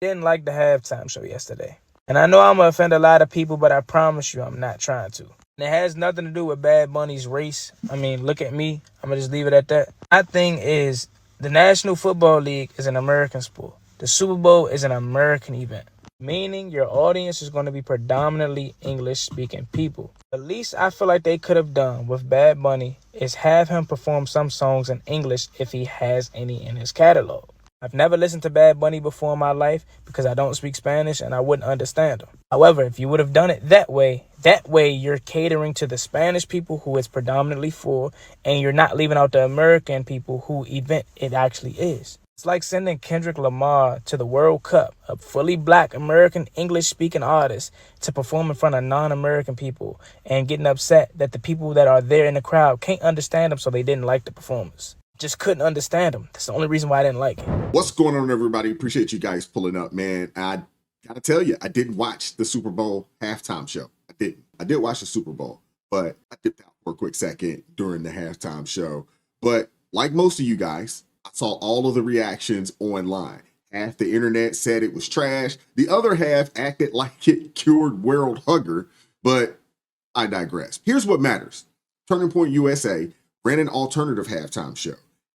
Didn't like the halftime show yesterday. And I know I'm going to offend a lot of people, but I promise you I'm not trying to. And it has nothing to do with Bad Bunny's race. I mean, look at me. I'm going to just leave it at that. My thing is the National Football League is an American sport. The Super Bowl is an American event, meaning your audience is going to be predominantly English-speaking people. The least I feel like they could have done with Bad Bunny is have him perform some songs in English if he has any in his catalog. I've never listened to Bad Bunny before in my life because I don't speak Spanish and I wouldn't understand him. However, if you would have done it that way you're catering to the Spanish people who it's predominantly for, and you're not leaving out the American people who event it actually is. It's like sending Kendrick Lamar to the World Cup, a fully black American English-speaking artist, to perform in front of non-American people and getting upset that the people that are there in the crowd can't understand him, so they didn't like the performance. Just couldn't understand him. That's the only reason why I didn't like it. What's going on, everybody? Appreciate you guys pulling up, man. I gotta tell you, I didn't watch the Super Bowl halftime show. I didn't. I did watch the Super Bowl, but I dipped out for a quick second during the halftime show. But like most of you guys, I saw all of the reactions online. Half the internet said it was trash. The other half acted like it cured world hunger, but I digress. Here's what matters. Turning Point USA ran an alternative halftime show.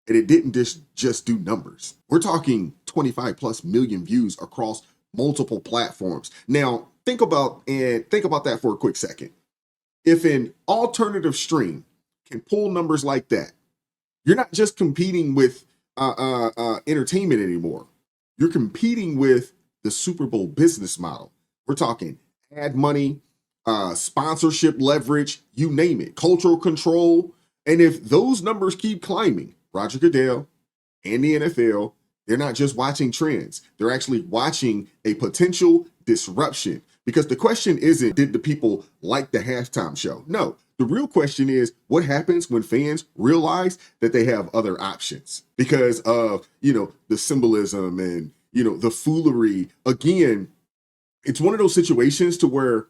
And it didn't just do numbers. We're talking 25 plus million views across multiple platforms. Now, think about that for a quick second. If an alternative stream can pull numbers like that, you're not just competing with entertainment anymore. You're competing with the Super Bowl business model. We're talking ad money, sponsorship leverage, you name it, cultural control. And if those numbers keep climbing, Roger Goodell and the NFL, they're not just watching trends. They're actually watching a potential disruption. Because the question isn't, did the people like the halftime show? No. The real question is, what happens when fans realize that they have other options because of, the symbolism and, the foolery. Again, it's one of those situations to where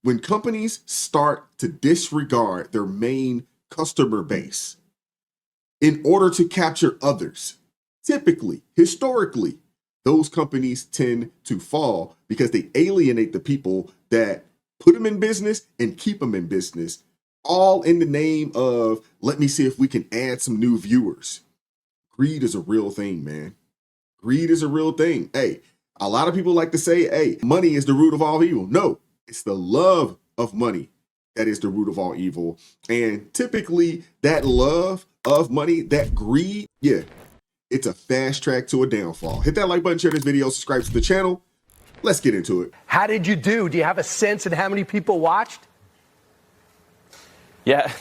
when companies start to disregard their main customer base in order to capture others, typically, historically, those companies tend to fall because they alienate the people that put them in business and keep them in business, all in the name of, let me see if we can add some new viewers. Greed is a real thing, man. Greed is a real thing. Hey, a lot of people like to say, hey, money is the root of all evil. No, it's the love of money that is the root of all evil. And typically that love of money, that greed, it's a fast track to a downfall. Hit that like button, share this video, subscribe to the channel. Let's get into it. How did you do? Do you have a sense of how many people watched? Yeah,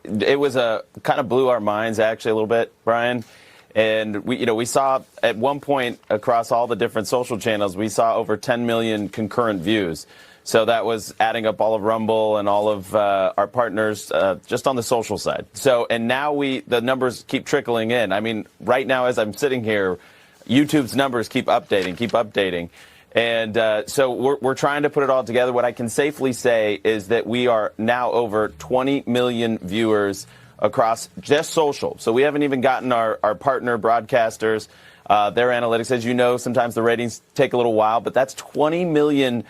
it was kind of blew our minds actually a little bit, Brian. And we saw at one point across all the different social channels, we saw over 10 million concurrent views. So that was adding up all of Rumble and all of our partners just on the social side. So, and now the numbers keep trickling in. I mean, right now as I'm sitting here, YouTube's numbers keep updating. And so we're trying to put it all together. What I can safely say is that we are now over 20 million viewers across just social. So we haven't even gotten our partner broadcasters, their analytics. As you know, sometimes the ratings take a little while, but that's 20 million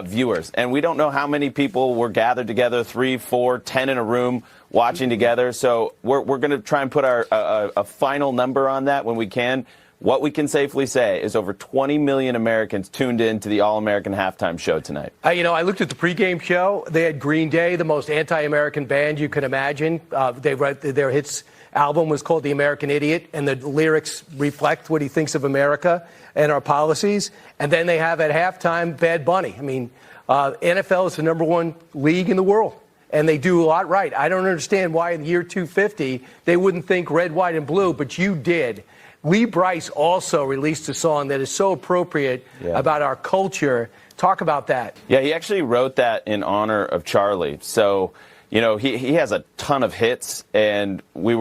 viewers. And we don't know how many people were gathered together, 3, 4, 10 in a room watching together. So we're going to try and put a final number on that when we can. What we can safely say is over 20 million Americans tuned in to the All-American halftime show tonight. I looked at the pregame show. They had Green Day, the most anti-American band you could imagine. They wrote their hits album was called The American Idiot, and the lyrics reflect what he thinks of America and our policies. And then they have at halftime Bad Bunny. I mean, NFL is the #1 league in the world, and they do a lot right. I don't understand why in the year 250 they wouldn't think red, white, and blue, but you did. Lee Brice also released a song that is so appropriate about our culture. Talk about that. Yeah, he actually wrote that in honor of Charlie. So, he has a ton of hits, and he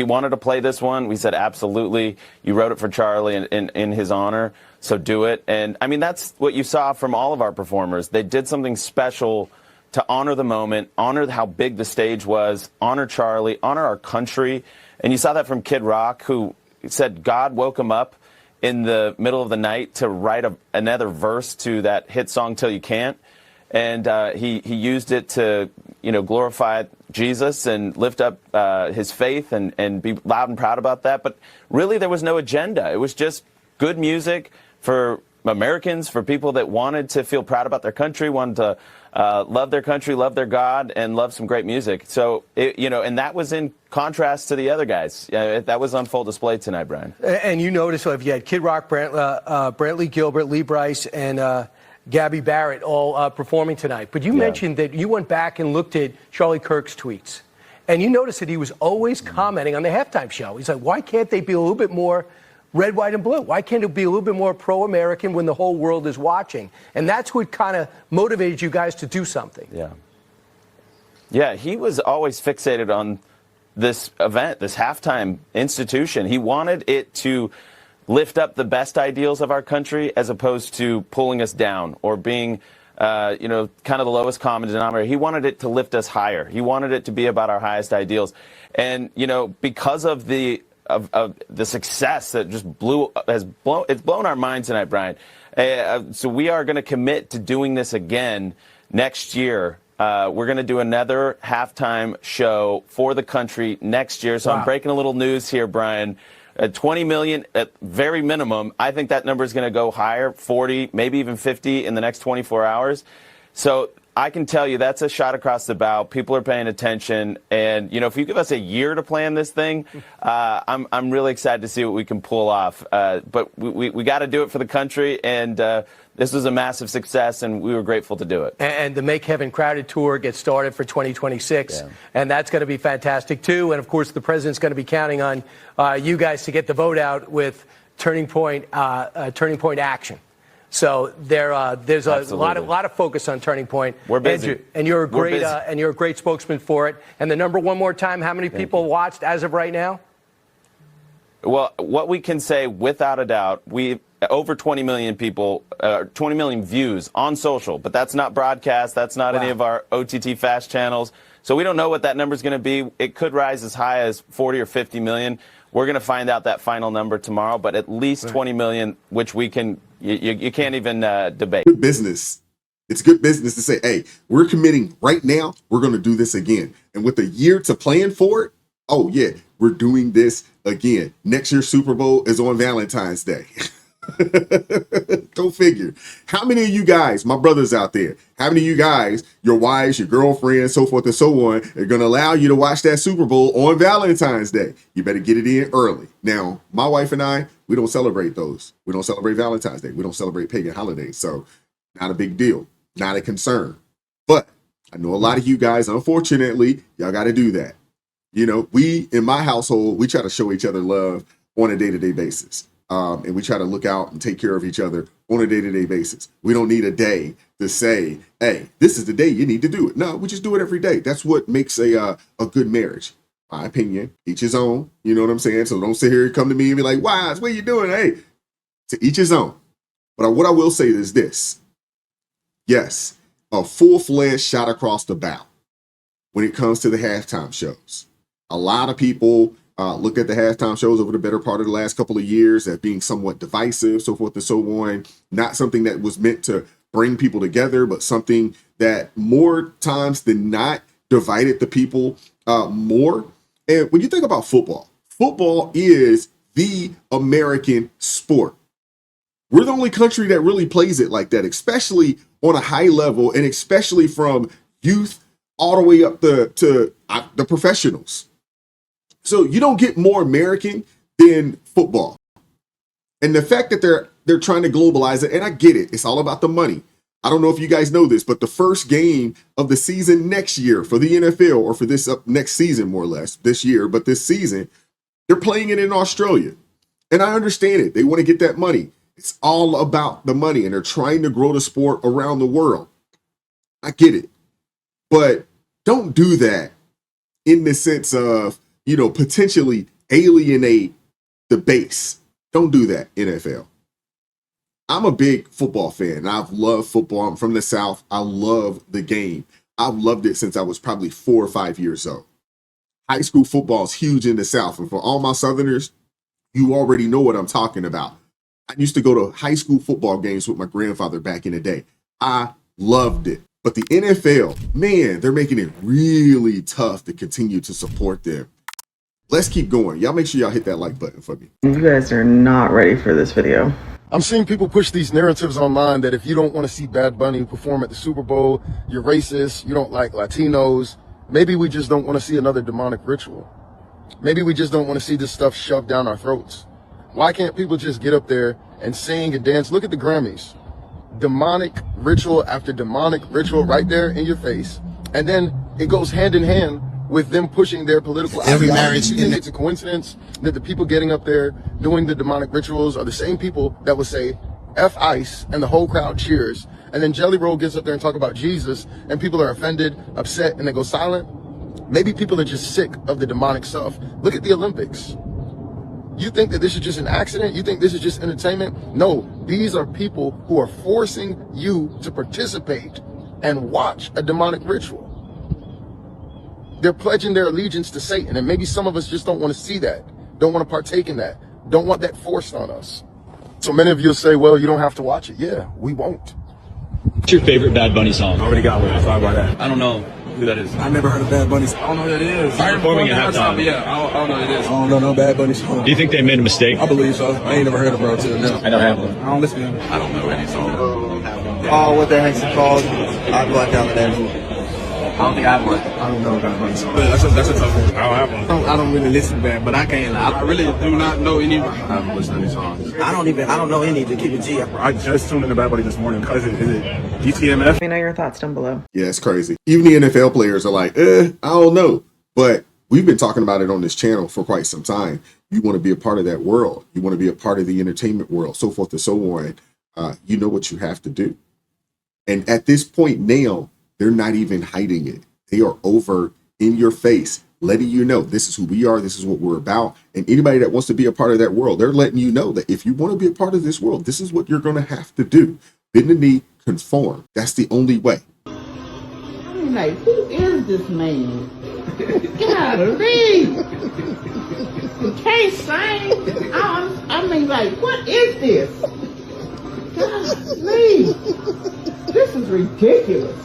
wanted to play this one. We said, absolutely. You wrote it for Charlie in his honor, so do it. And, I mean, that's what you saw from all of our performers. They did something special to honor the moment, honor how big the stage was, honor Charlie, honor our country. And you saw that from Kid Rock, who said God woke him up in the middle of the night to write another verse to that hit song "Till You Can't," and he used it to glorify Jesus and lift up his faith and be loud and proud about that. But really, there was no agenda. It was just good music for Americans, for people that wanted to feel proud about their country, wanted to love their country, love their God, and love some great music. So, and that was in contrast to the other guys. That was on full display tonight, Brian. And you notice, if you had Kid Rock, Brantley Gilbert, Lee Brice, and Gabby Barrett all performing tonight. But you mentioned that you went back and looked at Charlie Kirk's tweets. And you noticed that he was always commenting on the halftime show. He's like, why can't they be a little bit more red, white, and blue? Why can't it be a little bit more pro-American when the whole world is watching? And that's what kind of motivated you guys to do something. Yeah, he was always fixated on this event, this halftime institution. He wanted it to lift up the best ideals of our country as opposed to pulling us down or being, kind of the lowest common denominator. He wanted it to lift us higher. He wanted it to be about our highest ideals. And, because of the success that just it's blown our minds tonight, Brian. So we are going to commit to doing this again next year. We're going to do another halftime show for the country next year. So I'm breaking a little news here, Brian. 20 million at very minimum. I think that number is going to go higher, 40, maybe even 50 in the next 24 hours. So I can tell you that's a shot across the bow. People are paying attention. And, if you give us a year to plan this thing, I'm really excited to see what we can pull off. But we got to do it for the country. And this was a massive success, and we were grateful to do it. And the Make Heaven Crowded tour gets started for 2026. And that's going to be fantastic, too. And, of course, the president's going to be counting on you guys to get the vote out with Turning Point Action. So there's a lot of focus on Turning Point. We're busy. Andrew, and you're a great spokesman for it. And the number, one more time, how many people watched as of right now? Well, what we can say without a doubt, we over 20 million people, 20 million views on social, but that's not broadcast. That's not any of our OTT fast channels. So we don't know what that number is going to be. It could rise as high as 40 or 50 million. We're going to find out that final number tomorrow, but at least 20 million, which we can, you can't even debate. Good business. It's good business to say, hey, we're committing right now. We're going to do this again. And with a year to plan for it, oh, yeah, we're doing this again. Next year's Super Bowl is on Valentine's Day. Go figure. How many of you guys, my brothers out there, how many of you guys, your wives, your girlfriends, so forth and so on, are going to allow you to watch that Super Bowl on Valentine's Day? You better get it in early. Now, my wife and I, we don't celebrate those. We don't celebrate Valentine's Day. We don't celebrate pagan holidays. So not a big deal, not a concern. But I know a lot of you guys, unfortunately, y'all got to do that. We, in my household, we try to show each other love on a day-to-day basis. And we try to look out and take care of each other on a day-to-day basis. We don't need a day to say, hey, this is the day you need to do it. No, we just do it every day. That's what makes a good marriage. My opinion, each his own. You know what I'm saying? So don't sit here and come to me and be like, Wise, what are you doing? Hey, to each his own. But what I will say is this. Yes, a full-fledged shot across the bow when it comes to the halftime shows. A lot of people look at the halftime shows over the better part of the last couple of years as being somewhat divisive, so forth and so on. Not something that was meant to bring people together, but something that more times than not divided the people more. And when you think about football, football is the American sport. We're the only country that really plays it like that, especially on a high level, and especially from youth all the way up to the professionals. So you don't get more American than football. And the fact that they're trying to globalize it, and I get it, it's all about the money. I don't know if you guys know this, but the first game of the season next year for the NFL, or for this next season, more or less, this year, but this season, they're playing it in Australia. And I understand it. They want to get that money. It's all about the money, and they're trying to grow the sport around the world. I get it. But don't do that in the sense of, potentially alienate the base. Don't do that, NFL. I'm a big football fan. I've loved football. I'm from the South. I love the game. I've loved it since I was probably 4 or 5 years old. High school football is huge in the South. And for all my Southerners, you already know what I'm talking about. I used to go to high school football games with my grandfather back in the day. I loved it. But the NFL, man, they're making it really tough to continue to support them. Let's keep going. Y'all make sure y'all hit that like button for me. You guys are not ready for this video. I'm seeing people push these narratives online that if you don't want to see Bad Bunny perform at the Super Bowl, you're racist, you don't like Latinos. Maybe we just don't want to see another demonic ritual. Maybe we just don't want to see this stuff shoved down our throats. Why can't people just get up there and sing and dance? Look at the Grammys. Demonic ritual after demonic ritual right there in your face. And then it goes hand in hand with them pushing their political ideology. You think it's a coincidence that the people getting up there doing the demonic rituals are the same people that would say F ICE and the whole crowd cheers, and then Jelly Roll gets up there and talk about Jesus and people are offended, upset, and they go silent? Maybe people are just sick of the demonic stuff. Look at the Olympics. You think that this is just an accident? You think this is just entertainment? No, these are people who are forcing you to participate and watch a demonic ritual. They're pledging their allegiance to Satan, and maybe some of us just don't want to see that, don't want to partake in that, don't want that forced on us. So many of you say, well, you don't have to watch it. Yeah, we won't. What's your favorite Bad Bunny song? I already got one. Sorry about that. I don't know who that is. I never heard of Bad Bunny. I don't know who that is. He's performing at halftime. Yeah, I don't know who it is. I don't know no Bad Bunny song. Do you think they made a mistake? I believe so. I ain't never heard of bro till now. I don't have one. I don't listen to him. I don't know any song. Oh, what the heck's it called? I blacked out the name. I don't think I have one. I don't know Bad Bunny song. That's a tough one. I don't have one. I don't really listen to that, but I can't lie. I really do not know any. I haven't listened to any songs. I don't know any to keep it G. I just tuned into Bad Bunny this morning because is it DTMF? Let me know your thoughts down below. Yeah, it's crazy. Even the NFL players are like, I don't know. But we've been talking about it on this channel for quite some time. You want to be a part of that world. You want to be a part of the entertainment world, so forth and so on. You know what you have to do. And at this point now, they're not even hiding it. They are over in your face, letting you know this is who we are, this is what we're about. And anybody that wants to be a part of that world, they're letting you know that if you want to be a part of this world, this is what you're going to have to do. Bend the knee, conform. That's the only way. I mean, like, who is this man? Golly! You can't sing. I mean, like, what is this? Golly! This is ridiculous.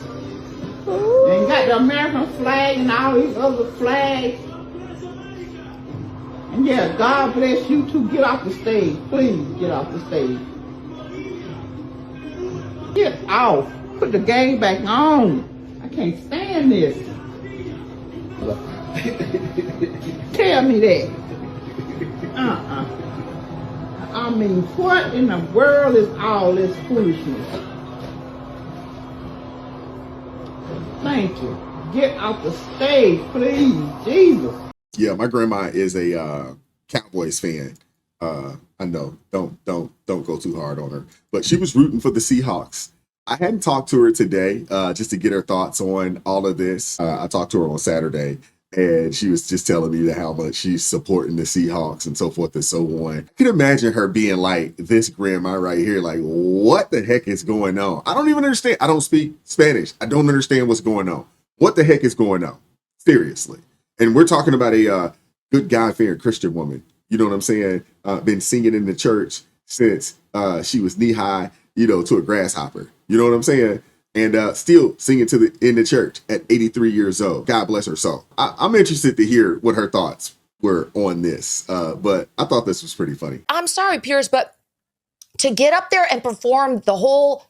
And got the American flag and all these other flags. And yeah, God bless you too. Get off the stage. Please get off the stage. Get off. Put the game back on. I can't stand this. Tell me that. I mean, what in the world is all this foolishness? Thank you. Get off the stage, please. Jesus. Yeah, my grandma is a Cowboys fan. I know, don't go too hard on her. But she was rooting for the Seahawks. I hadn't talked to her today just to get her thoughts on all of this. I talked to her on Saturday, and she was just telling me how much she's supporting the Seahawks and so forth and so on. I can imagine her being like this grandma right here, like, what the heck is going on? I don't even understand. I don't speak Spanish. I don't understand what's going on. What the heck is going on? Seriously. And we're talking about a good God-fearing Christian woman. You know what I'm saying? Been singing in the church since she was knee-high, to a grasshopper. You know what I'm saying? And still singing in the church at 83 years old. God bless her soul. I'm interested to hear what her thoughts were on this. But I thought this was pretty funny. I'm sorry, Piers, but to get up there and perform the whole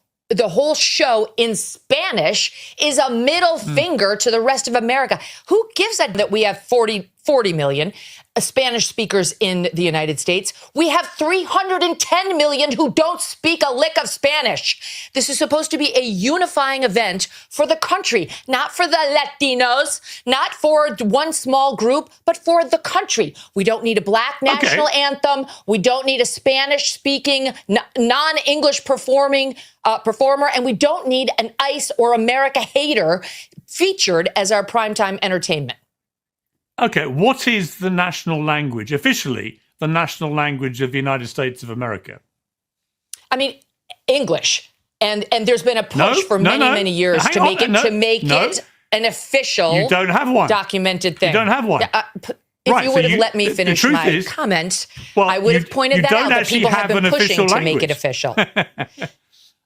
show in Spanish is a middle finger to the rest of America. Who gives that we have 40 million Spanish speakers in the United States? We have 310 million who don't speak a lick of Spanish. This is supposed to be a unifying event for the country, not for the Latinos, not for one small group, but for the country. We don't need a black national anthem. We don't need a Spanish-speaking, non-English performer, and we don't need an ICE or America hater featured as our primetime entertainment. Okay, what is the national language, officially the national language of the United States of America? I mean, English. And there's been a push for many years to make it an official You don't have one. documented thing. You don't have one. If you would have let me finish my comment, I would have pointed that out, that people have been pushing to make it official.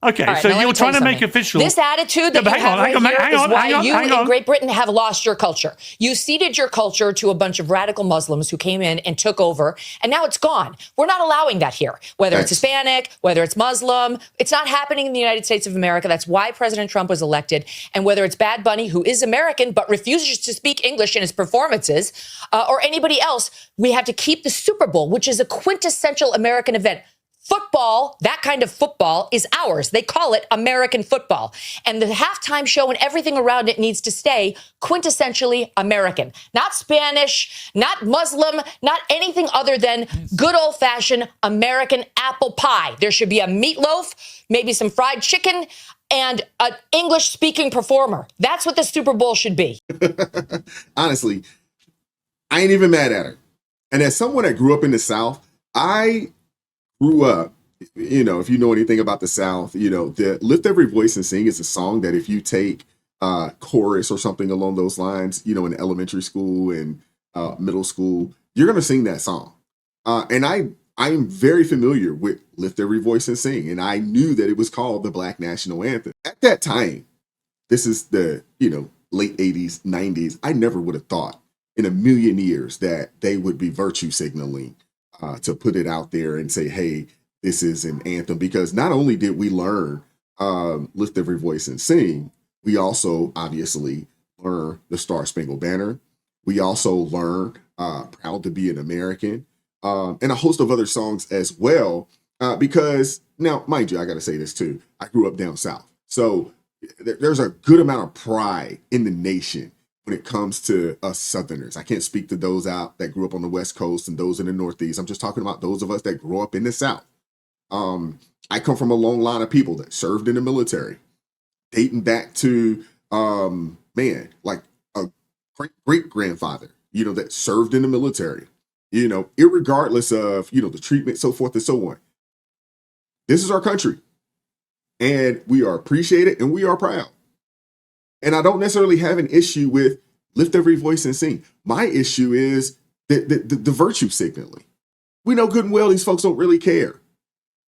Okay, right, so you're trying to make official. This attitude that you have right here is why you in Great Britain have lost your culture. You ceded your culture to a bunch of radical Muslims who came in and took over, and now it's gone. We're not allowing that here. Whether it's Hispanic, whether it's Muslim, it's not happening in the United States of America. That's why President Trump was elected. And whether it's Bad Bunny, who is American but refuses to speak English in his performances, or anybody else, we have to keep the Super Bowl, which is a quintessential American event. Football, that kind of football, is ours. They call it American football. And the halftime show and everything around it needs to stay quintessentially American. Not Spanish, not Muslim, not anything other than good old-fashioned American apple pie. There should be a meatloaf, maybe some fried chicken, and an English-speaking performer. That's what the Super Bowl should be. Honestly, I ain't even mad at her. And as someone that grew up in the South, I grew up, you know, if you know anything about the South, you know, the Lift Every Voice and Sing is a song that if you take chorus or something along those lines, you know, in elementary school and middle school, you're going to sing that song. And I'm very familiar with Lift Every Voice and Sing. And I knew that it was called the Black National Anthem. At that time, this is the, you know, late 80s, 90s. I never would have thought in a million years that they would be virtue signaling to put it out there and say, hey, this is an anthem. Because not only did we learn Lift Every Voice and Sing, we also obviously learn the Star Spangled Banner. We also learn Proud to Be an American, and a host of other songs as well. Because now, mind you, I got to say this too. I grew up down south. So there's a good amount of pride in the nation when it comes to us Southerners. I can't speak to those out that grew up on the West Coast and those in the Northeast. I'm just talking about those of us that grew up in the South. I come from a long line of people that served in the military, dating back to, like a great-grandfather, you know, that served in the military, you know, irregardless of, you know, the treatment, so forth and so on. This is our country, and we are appreciated and we are proud. And I don't necessarily have an issue with Lift Every Voice and Sing. My issue is the virtue signaling. We know good and well these folks don't really care.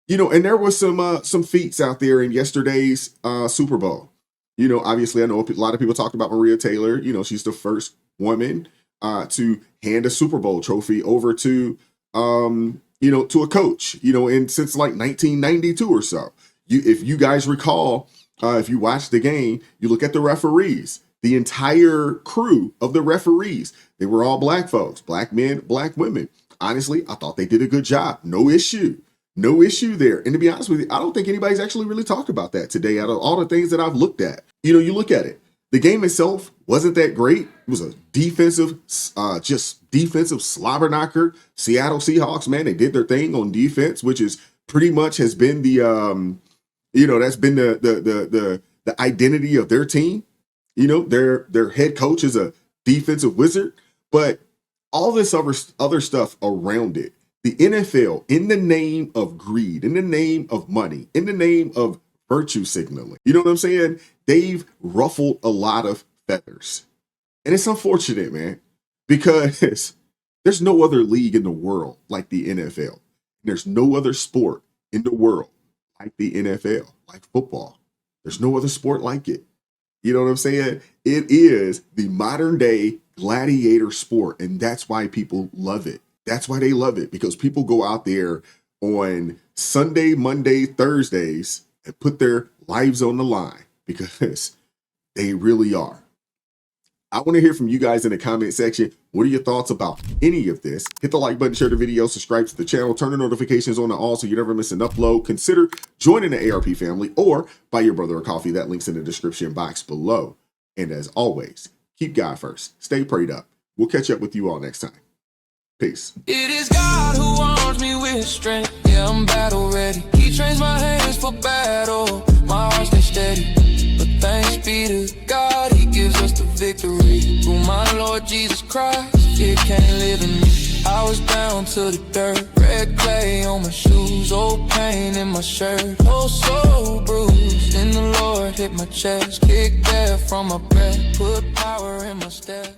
You know, and there was some feats out there in yesterday's Super Bowl. You know, obviously, I know a lot of people talked about Maria Taylor. You know, she's the first woman to hand a Super Bowl trophy over to, you know, to a coach, you know, since like 1992 or so. If you guys recall, if you watch the game, you look at the referees, the entire crew of the referees, they were all black folks, black men, black women. Honestly, I thought they did a good job. No issue there. And to be honest with you, I don't think anybody's actually really talked about that today out of all the things that I've looked at. You know, you look at it, the game itself wasn't that great. It was a defensive slobber knocker. Seattle Seahawks, man, they did their thing on defense, which is pretty much has been the, you know, that's been the identity of their team. You know, their head coach is a defensive wizard, but all this other stuff around it. The NFL, in the name of greed, in the name of money, in the name of virtue signaling, you know what I'm saying? They've ruffled a lot of feathers. And it's unfortunate, man, because there's no other league in the world like the NFL. There's no other sport in the world like the NFL, like football. There's no other sport like it. You know what I'm saying? It is the modern day gladiator sport, and that's why people love it. That's why they love it, because people go out there on Sunday, Monday, Thursdays and put their lives on the line because they really are. I want to hear from you guys in the comment section. What are your thoughts about any of this? Hit the like button, share the video, subscribe to the channel, turn the notifications on to all so you never miss an upload. Consider joining the ARP family or buy your brother a coffee. That link's in the description box below. And as always, keep God first. Stay prayed up. We'll catch up with you all next time. Peace. It is God who arms me with strength. Yeah, I'm battle ready. He trains my hands for battle. My heart stays steady. But thanks be to God, He gives us the victory. Through my Lord Jesus Christ, it can't live in me. I was down to the dirt, red clay on my shoes, old pain in my shirt, oh so bruised. Then the Lord hit my chest, kicked air from my breath, put power in my step.